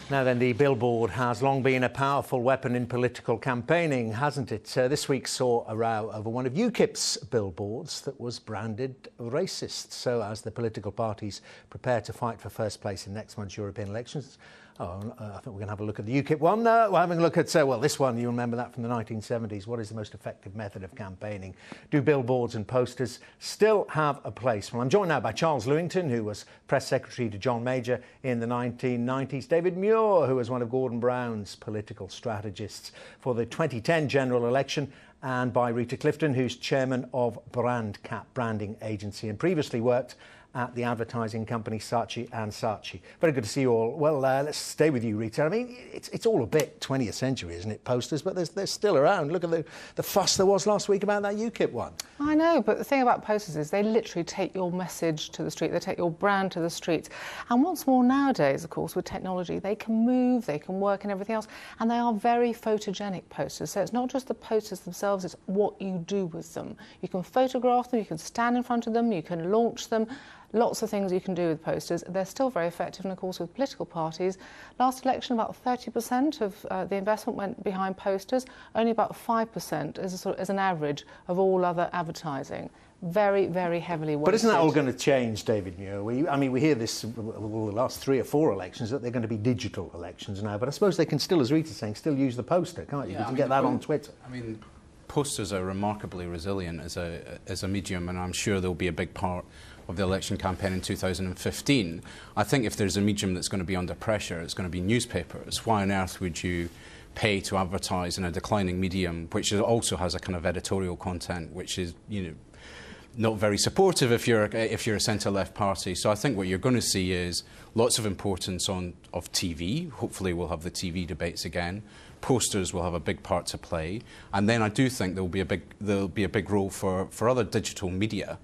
Now then, the billboard has long been a powerful weapon in political campaigning, hasn't it? This week saw a row over one of UKIP's billboards that was branded racist. So as the political parties prepare to fight for first place in next month's European elections, I think we're going to have a look at the UKIP one. We're having a look at, well, this one, you remember that from the 1970s. What is the most effective method of campaigning? Do billboards and posters still have a place? Well, I'm joined now by Charles Lewington, who was press secretary to John Major in the 1990s, David Muir, who was one of Gordon Brown's political strategists for the 2010 general election, and by Rita Clifton, who's chairman of Brandcap Branding Agency and previously worked at the advertising company Saatchi & Saatchi. Very good to see you all. Well, let's stay with you, Rita. I mean, it's all a bit 20th century, isn't it, posters? But they're still around. Look at the fuss there was last week about that UKIP one. I know, but the thing about posters is they literally take your message to the street. They take your brand to the streets. And what's more nowadays, of course, with technology, they can move, they can work and everything else. And they are very photogenic posters. So it's not just the posters themselves, it's what you do with them. You can photograph them, you can stand in front of them, you can launch them. Lots of things you can do with posters. They're still very effective, and of course with political parties, last election about 30% of the investment went behind posters, only about 5% as an average of all other advertising. Very, very heavily weighted. But isn't that all going to change, David Muir? We hear this the last 3 or 4 elections, that they're going to be digital elections now, but I suppose they can still, as Rita's saying, still use the poster, can't you? You can get that on Twitter. I mean, posters are remarkably resilient as a medium, and I'm sure they'll be a big part of the election campaign in 2015. I think if there's a medium that's going to be under pressure, it's going to be newspapers. Why on earth would you pay to advertise in a declining medium, which also has a kind of editorial content, which is, not very supportive if you're a centre-left party. So I think what you're going to see is lots of importance of TV. Hopefully we'll have the TV debates again. Posters will have a big part to play, and then I do think there'll be a big role for other digital media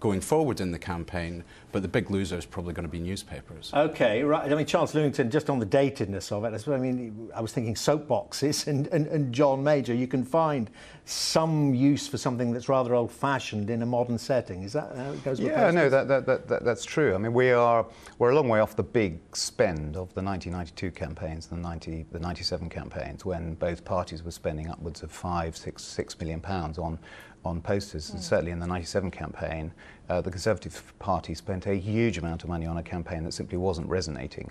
going forward in the campaign, but the big loser is probably going to be newspapers. OK, right. I mean, Charles Lewington, just on the datedness of it, I was thinking soapboxes and John Major, you can find some use for something that's rather old-fashioned in a modern setting. Is that how it goes with posters? No, that's true. I mean, we're a long way off the big spend of the 1992 campaigns and the 97 campaigns, when both parties were spending upwards of £6 million on posters, and certainly in the 97 campaign, the Conservative Party spent a huge amount of money on a campaign that simply wasn't resonating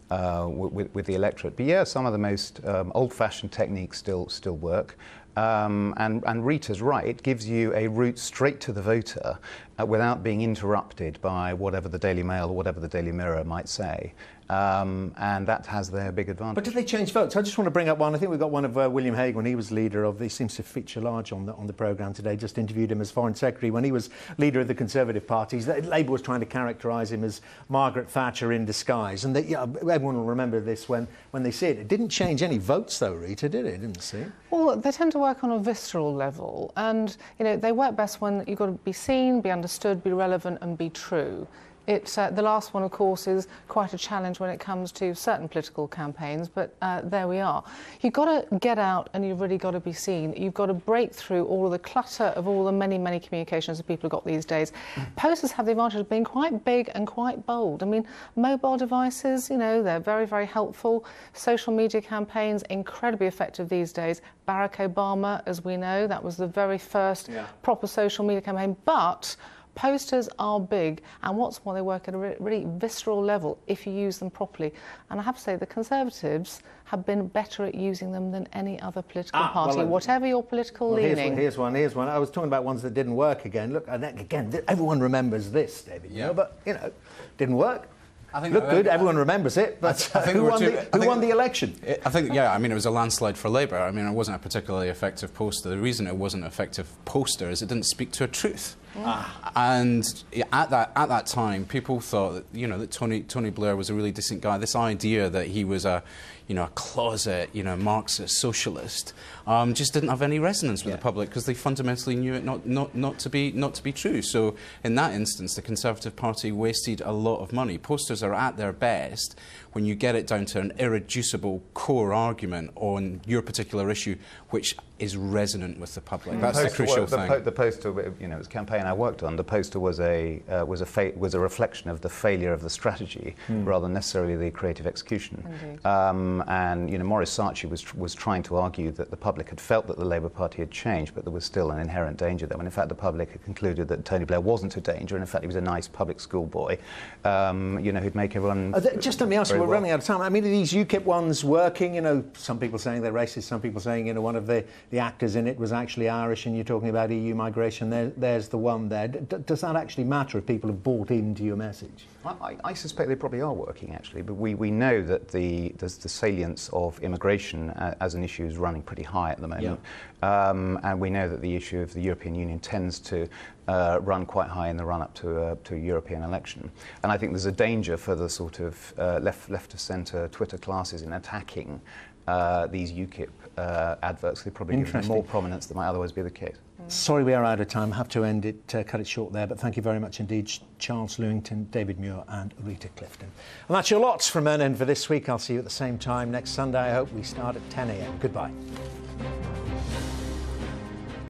with the electorate. But yeah, some of the most old-fashioned techniques still work. And Rita's right, it gives you a route straight to the voter without being interrupted by whatever the Daily Mail or whatever the Daily Mirror might say. And that has their big advantage. But do they change votes? I just want to bring up one. I think we got one of William Hague when he was leader of. He seems to feature large on the programme today. Just interviewed him as Foreign Secretary when he was leader of the Conservative Party. Labour was trying to characterise him as Margaret Thatcher in disguise, and everyone will remember this when they see it. It didn't change any votes, though, Rita, did it? It didn't seem. Well, they tend to work on a visceral level, and they work best when you've got to be seen, be understood, be relevant, and be true. The last one, of course, is quite a challenge when it comes to certain political campaigns, but there we are. You've got to get out and you've really got to be seen. You've got to break through all of the clutter of all the many, many communications that people have got these days. Posters have the advantage of being quite big and quite bold. I mean, mobile devices, they're very, very helpful. Social media campaigns, incredibly effective these days. Barack Obama, as we know, that was the very first proper social media campaign. But posters are big, and what's more, they work at a really visceral level if you use them properly. And I have to say, the Conservatives have been better at using them than any other political party, whatever your political leaning. Here's one. I was talking about ones that didn't work again. Look, and again, everyone remembers this, David. Yeah. But, didn't work. Look good, everyone remembers it, but who won the election? I think, it was a landslide for Labour. I mean, it wasn't a particularly effective poster. The reason it wasn't an effective poster is it didn't speak to a truth. And at that time, people thought that Tony Blair was a really decent guy. This idea that he was a closet Marxist socialist just didn't have any resonance with the public, because they fundamentally knew it not to be true. So in that instance, the Conservative Party wasted a lot of money. Posters are at their best when you get it down to an irreducible core argument on your particular issue, which is resonant with the public. That's the crucial thing. The poster, its campaign campaign I worked on, the poster was a reflection of the failure of the strategy rather than necessarily the creative execution. And Maurice Saatchi was trying to argue that the public had felt that the Labour Party had changed, but there was still an inherent danger there. When in fact the public had concluded that Tony Blair wasn't a danger, and in fact he was a nice public school boy, who'd make everyone. Just let me ask you, we're running out of time. I mean, are these UKIP ones working? Some people saying they're racist, some people saying one of the actors in it was actually Irish, and you're talking about EU migration. There's the one there. Does that actually matter if people have bought into your message? I suspect they probably are working, actually, but we know that the salience of immigration as an issue is running pretty high at the moment. And we know that the issue of the European Union tends to run quite high in the run-up to a European election. And I think there's a danger for the sort of left-of-centre Twitter classes in attacking these UKIP adverts. They probably give them more prominence than might otherwise be the case. Sorry we are out of time. I have to end it, cut it short there, but thank you very much indeed, Charles Lewington, David Muir and Rita Clifton. And that's your lots from Murnaghan for this week. I'll see you at the same time next Sunday. I hope we start at 10 a.m. Goodbye.